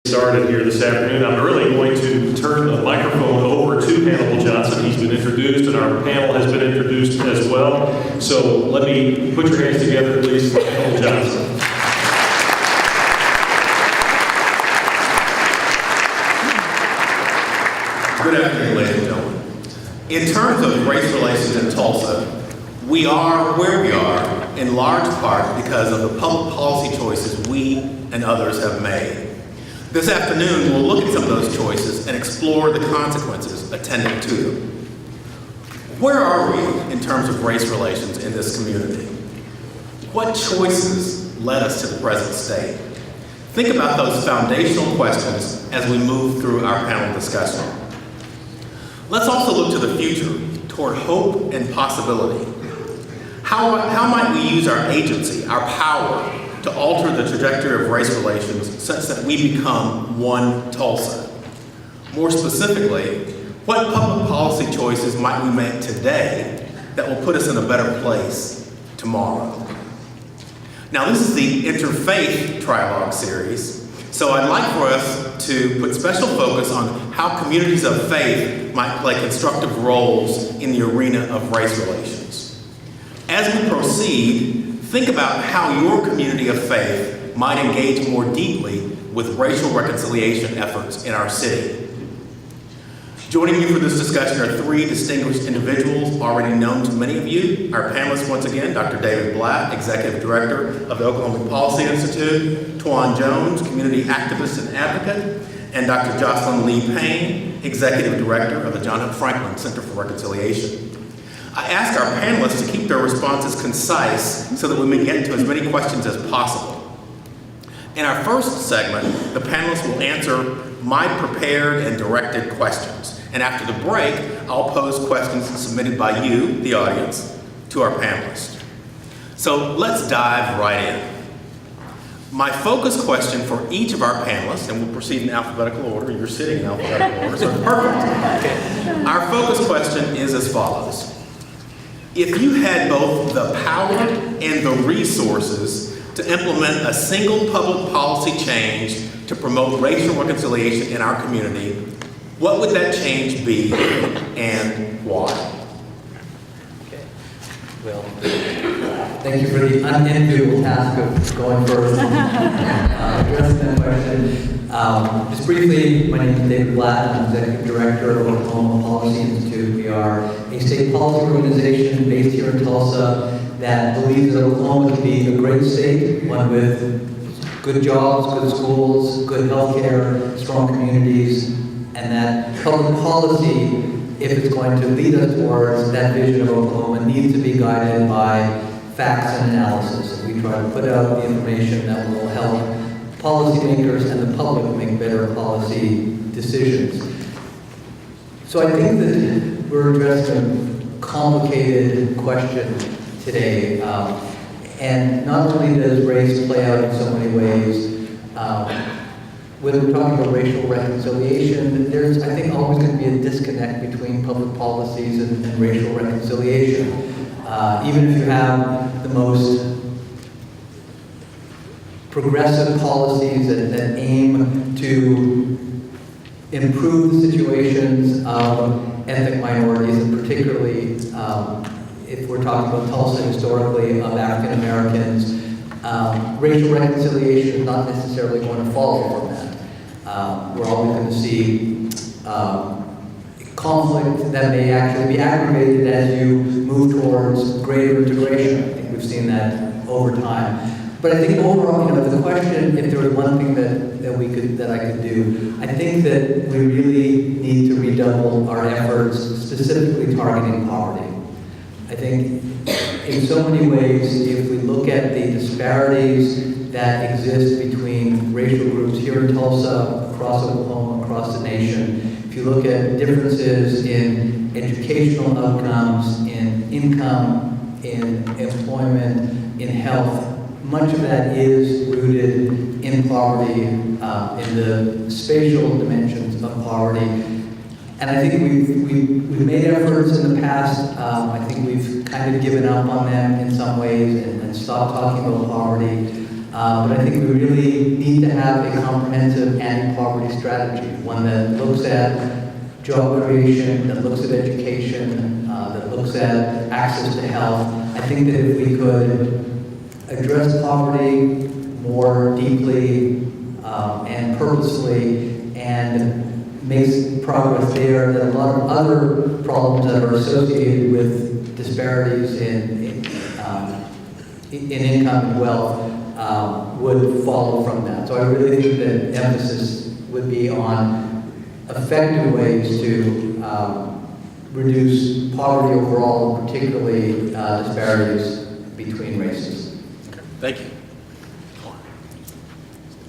Started here this afternoon. I'm really going to turn the microphone over to Hannibal Johnson. He's been introduced and our panel has been introduced as well. So let me put your hands together, please, for Hannibal Johnson. Good afternoon, ladies and gentlemen. In terms of race relations in Tulsa, we are where we are in large part because of the public policy choices we and others have made. This afternoon, we'll look at some of those choices and explore the consequences attendant to them. Where are we in terms of race relations in this community? What choices led us to the present state? Think about those foundational questions as we move through our panel discussion. Let's also look to the future, toward hope and possibility. How might we use our agency, our power, to alter the trajectory of race relations such that we become one Tulsa? More specifically, what public policy choices might we make today that will put us in a better place tomorrow? Now, this is the Interfaith Trialogue series, so I'd like for us to put special focus on how communities of faith might play constructive roles in the arena of race relations. As we proceed, think about how your community of faith might engage more deeply with racial reconciliation efforts in our city. Joining you for this discussion are three distinguished individuals already known to many of you. Our panelists, once again, Dr. David Blatt, Executive Director of the Oklahoma Policy Institute, Twan Jones, Community Activist and Advocate, and Dr. Jocelyn Payne, Executive Director of the John Hunt Franklin Center for Reconciliation. I ask our panelists to keep their responses concise so that we may get to as many questions as possible. In our first segment, the panelists will answer my prepared and directed questions. And after the break, I'll pose questions submitted by you, the audience, to our panelists. So let's dive right in. My focus question for each of our panelists, and we'll proceed in alphabetical order. You're sitting in alphabetical order, so it's perfect. Okay. Our focus question is as follows. If you had both the power and the resources to implement a single public policy change to promote racial reconciliation in our community, what would that change be and why? Okay. Well, thank you for the unenviable task of going first and addressing that question. Just briefly, my name is David Blatt. I'm Executive Director of the Oklahoma Policy Institute. We are a state policy organization based here in Tulsa that believes that Oklahoma can be a great state, one with good jobs, good schools, good health care, strong communities, and that public policy, if it's going to lead us towards that vision of Oklahoma, needs to be guided by facts and analysis. We try to put out the information that will help policymakers and the public make better policy decisions. So I think that we're addressing a complicated question today. And not only does race play out in so many ways, when we're talking about racial reconciliation, there's, I think, always going to be a disconnect between public policies and racial reconciliation. Even if you have the most progressive policies that aim to improve the situations of ethnic minorities, and particularly if we're talking about Tulsa historically, of African Americans, racial reconciliation is not necessarily going to follow from that. We're always going to see conflict that may actually be aggravated as you move towards greater integration. I think we've seen that over time. But I think overall, the question, if there was one thing that I could do, I think that we really need to redouble our efforts, specifically targeting poverty. I think in so many ways, if we look at the disparities that exist between racial groups here in Tulsa, across Oklahoma, across the nation, if you look at differences in educational outcomes, in income, in employment, in health, much of that is rooted in poverty, in the spatial dimensions of poverty. And I think we've made efforts in the past. I think we've kind of given up on them in some ways and stopped talking about poverty. But I think we really need to have a comprehensive anti-poverty strategy, one that looks at job creation, that looks at education, that looks at access to health. I think that if we could address poverty more deeply and purposefully and make progress there, that a lot of other problems that are associated with disparities in income and wealth would follow from that. So I really think that emphasis would be on effective ways to reduce poverty overall, and particularly disparities between races. Okay. Thank you.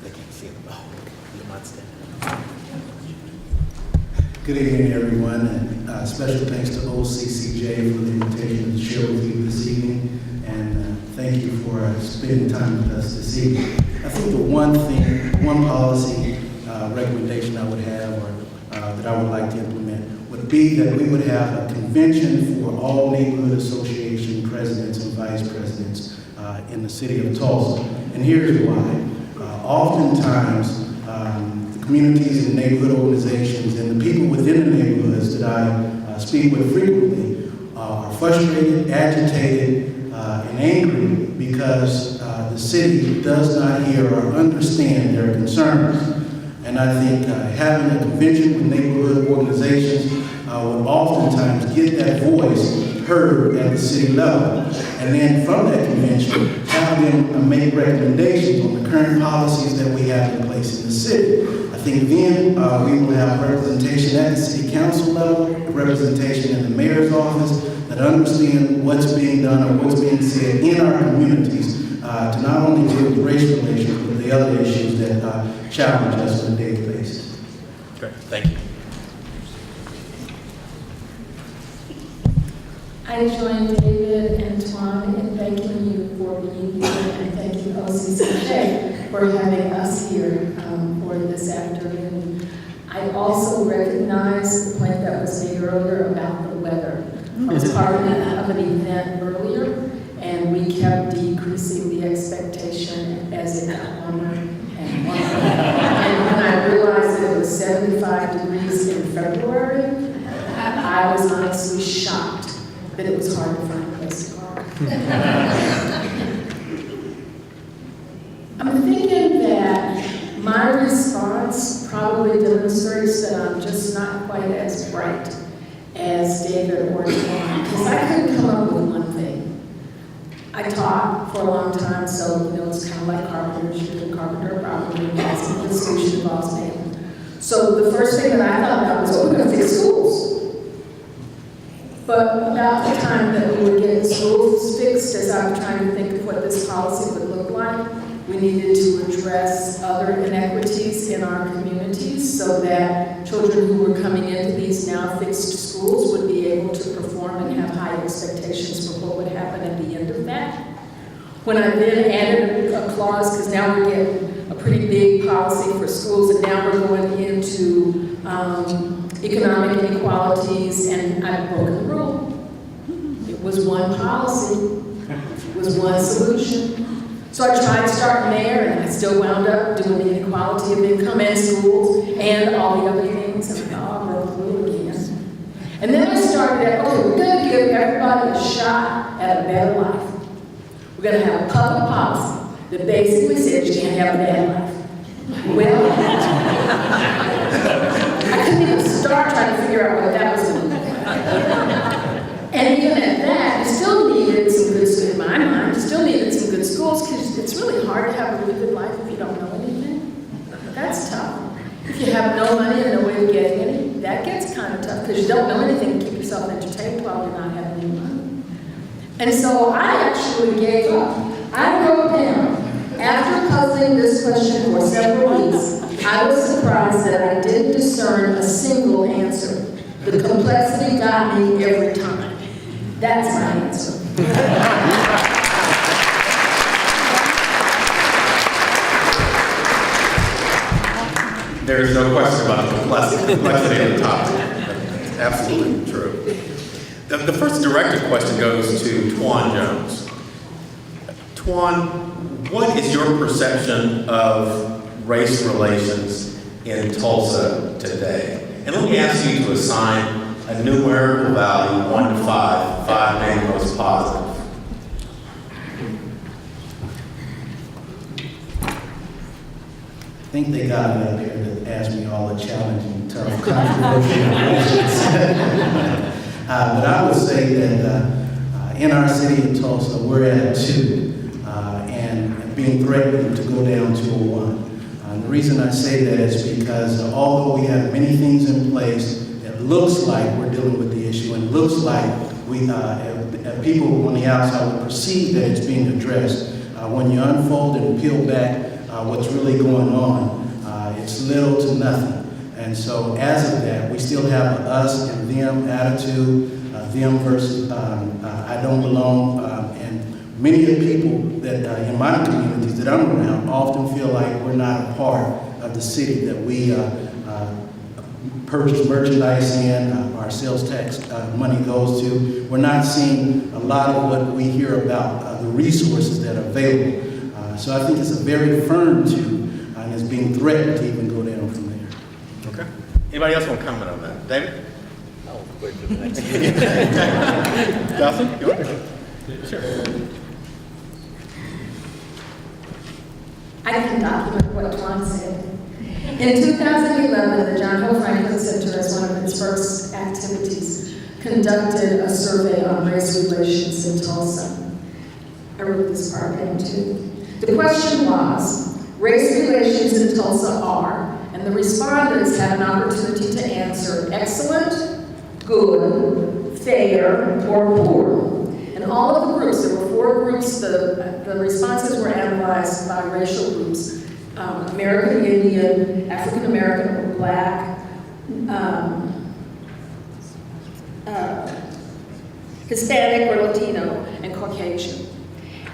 They can't see it. Oh, you might stand. Good evening, everyone, and special thanks to OCCJ for the invitation to share with you this evening, and thank you for spending time with us this evening. I think the one policy recommendation I would have, or that I would like to implement, would be that we would have a convention for all neighborhood association presidents and vice presidents in the city of Tulsa. And here's why. Oftentimes, the communities and neighborhood organizations and the people within the neighborhoods that I speak with frequently are frustrated, agitated, and angry because the city does not hear or understand their concerns. And I think having a convention with neighborhood organizations would oftentimes get that voice heard at the city level. And then from that convention, have them make recommendations on the current policies that we have in place in the city. I think then we will have representation at the city council level, representation in the mayor's office that understand what's being done or what's being said in our communities to not only deal with race relations, but the other issues that challenge us on a daily basis. Great. Thank you. I join David and Twan in thanking you for being here, and thank you OCCJ for having us here for this afternoon. I also recognize the point that was made earlier about the weather. I was part of an event earlier, and we kept decreasing the expectation as it got warmer and warmer. And when I realized that it was 75 degrees in February, I was honestly shocked that it was hard to find a place to park. I'm thinking that my response probably demonstrates that I'm just not quite as bright as David or Twan, because I couldn't come up with one thing. I taught for a long time, so it's kind of like carpenters. You do a carpenter problem, and the solution involves man. So the first thing that I thought about was, we're going to fix schools. But about the time that we were getting schools fixed, as I was trying to think of what this policy would look like, we needed to address other inequities in our communities so that children who were coming into these now fixed schools would be able to perform and have high expectations for what would happen at the end of that. When I then added a clause, because now we're getting a pretty big policy for schools, and now we're going into economic inequalities, and I've broken the rule. It was one policy, it was one solution. So I tried starting there, and I still wound up doing the inequality of income and schools and all the other things, and I broke the rule again. And then I started at, okay, we're going to give everybody a shot at a better life. We're going to have a public policy that basically says you can't have a bad life. Well, I couldn't even start trying to figure out what that was going to look like. And even at that, you still needed some good schools, in my mind, you still needed some good schools, because it's really hard to have a really good life if you don't know anything. That's tough. If you have no money and no way of getting any, that gets kind of tough, because you don't know anything to keep yourself entertained while you're not having any money. And so I actually gave up. I wrote down, after puzzling this question for several weeks, I was surprised that I didn't discern a single answer. The complexity got me every time. That's my answer. There is no question about the complexity of the topic. That's absolutely true. The first directed question goes to Twan Jones. Twan, what is your perception of race relations in Tulsa today? And let me ask you to assign a numerical value, 1 to 5, 5 being the most positive. I think they got me up here to ask me all the challenging, tough, controversial questions. But I would say that in our city of Tulsa, we're at 2 and being threatened to go down to a 1. The reason I say that is because although we have many things in place, it looks like we're dealing with the issue and it looks like we, people on the outside will perceive that it's being addressed. When you unfold and peel back what's really going on, it's little to nothing. And so as of that, we still have a us and them attitude, them versus I don't belong. And many of the people that in my communities that I'm around often feel like we're not a part of the city that we purchase merchandise in, our sales tax money goes to. We're not seeing a lot of what we hear about the resources that are available. So I think it's a very firm 2, and it's being threatened to even go down from there. Okay. Anybody else want to comment on that? David? I'll wait for the next. Jocelyn? You want to? Sure. I can document what Twan said. In 2011, the John Hope Franklin Center, as one of its first activities, conducted a survey on race relations in Tulsa. I wrote this part down too. The question was, race relations in Tulsa are, and the respondents had an opportunity to answer excellent, good, fair, or poor. And all of the groups, there were 4 groups, the responses were analyzed by racial groups. American Indian, African American or Black, Hispanic or Latino, and Caucasian.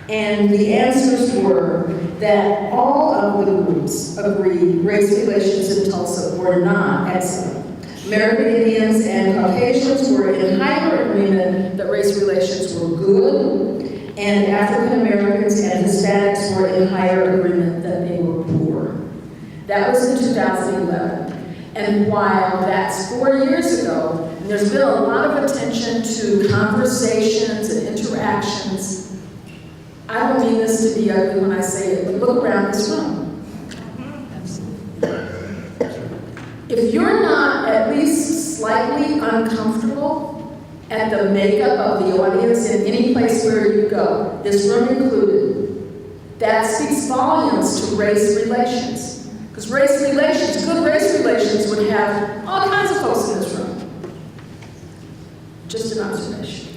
And the answers were that all of the groups agreed race relations in Tulsa were not excellent. American Indians and Caucasians were in higher agreement that race relations were good, and African Americans and Hispanics were in higher agreement that they were poor. That was in 2011. And while that's 4 years ago, and there's been a lot of attention to conversations and interactions, I don't mean this to be ugly when I say it, but look around this room. If you're not at least slightly uncomfortable at the makeup of the audience in any place where you go, this room included, that speaks volumes to race relations. Because race relations, good race relations would have all kinds of folks in this room. Just an observation.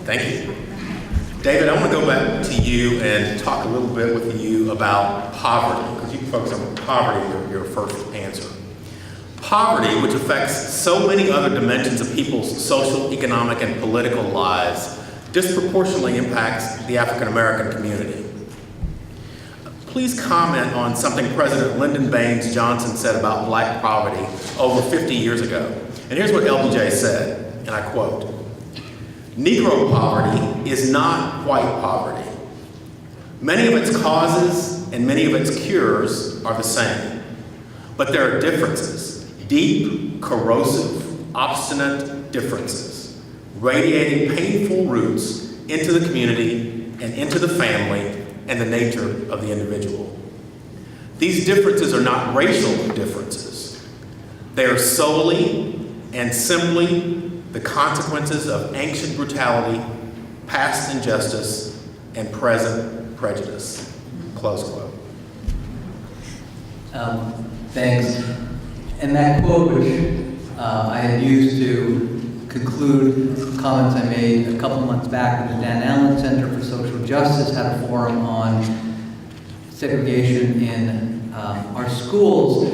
Thank you. David, I want to go back to you and talk a little bit with you about poverty, because you focus on poverty in your first answer. Poverty, which affects so many other dimensions of people's social, economic, and political lives, disproportionately impacts the African American community. Please comment on something President Lyndon Baines Johnson said about Black poverty over 50 years ago. And here's what LBJ said, and I quote, "Negro poverty is not white poverty. Many of its causes and many of its cures are the same, but there are differences, deep, corrosive, obstinate differences, radiating painful roots into the community and into the family and the nature of the individual. These differences are not racial differences. They are solely and simply the consequences of ancient brutality, past injustice, and present prejudice." Close quote. Thanks. And that quote, which I had used to conclude comments I made a couple months back when the Dan Allen Center for Social Justice had a forum on segregation in our schools,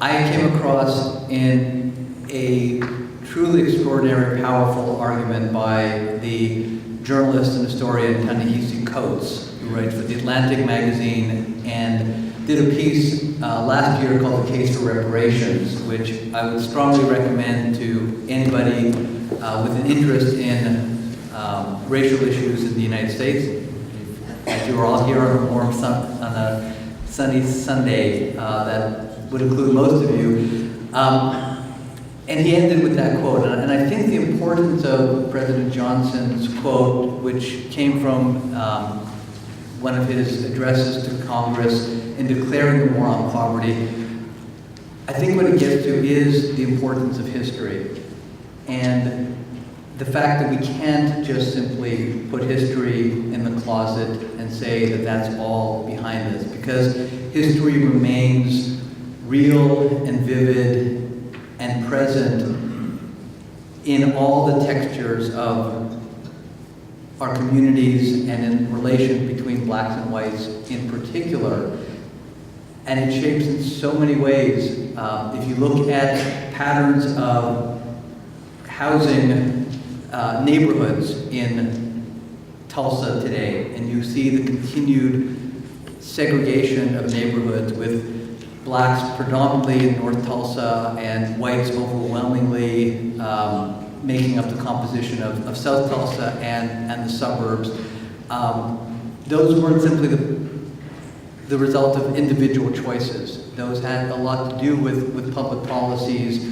I came across in a truly extraordinary, powerful argument by the journalist and historian Ta-Nehisi Coates, who writes for the Atlantic magazine and did a piece last year called The Case for Reparations, which I would strongly recommend to anybody with an interest in racial issues in the United States. As you are all here on a warm on a sunny Sunday, that would include most of you. And he ended with that quote, and I think the importance of President Johnson's quote, which came from one of his addresses to Congress in declaring the war on poverty, I think what it gets to is the importance of history. And the fact that we can't just simply put history in the closet and say that that's all behind us, because history remains real and vivid and present in all the textures of our communities and in relation between blacks and whites in particular. And it shapes in so many ways. If you look at patterns of housing neighborhoods in Tulsa today, and you see the continued segregation of neighborhoods with blacks predominantly in North Tulsa and whites overwhelmingly making up the composition of South Tulsa and the suburbs. Those weren't simply the result of individual choices. Those had a lot to do with public policies,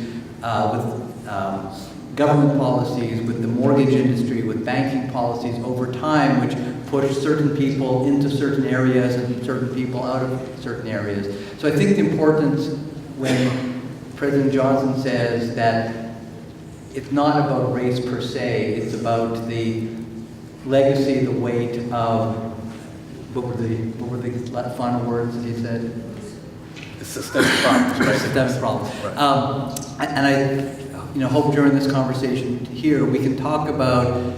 with government policies, with the mortgage industry, with banking policies over time, which pushed certain people into certain areas and certain people out of certain areas. So I think the importance when President Johnson says that it's not about race per se, it's about the legacy, the weight of, what were the final words that he said? The systemic problems. Systemic problems. Right. And I hope during this conversation here we can talk about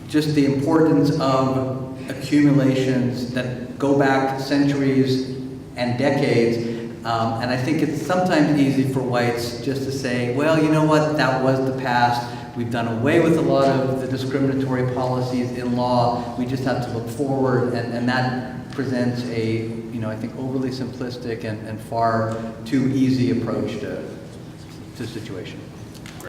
just the importance of accumulations that go back centuries and decades. And I think it's sometimes easy for whites just to say, well, you know what, that was the past. We've done away with a lot of the discriminatory policies in law. We just have to look forward, and that presents a, I think overly simplistic and far too easy approach to the situation.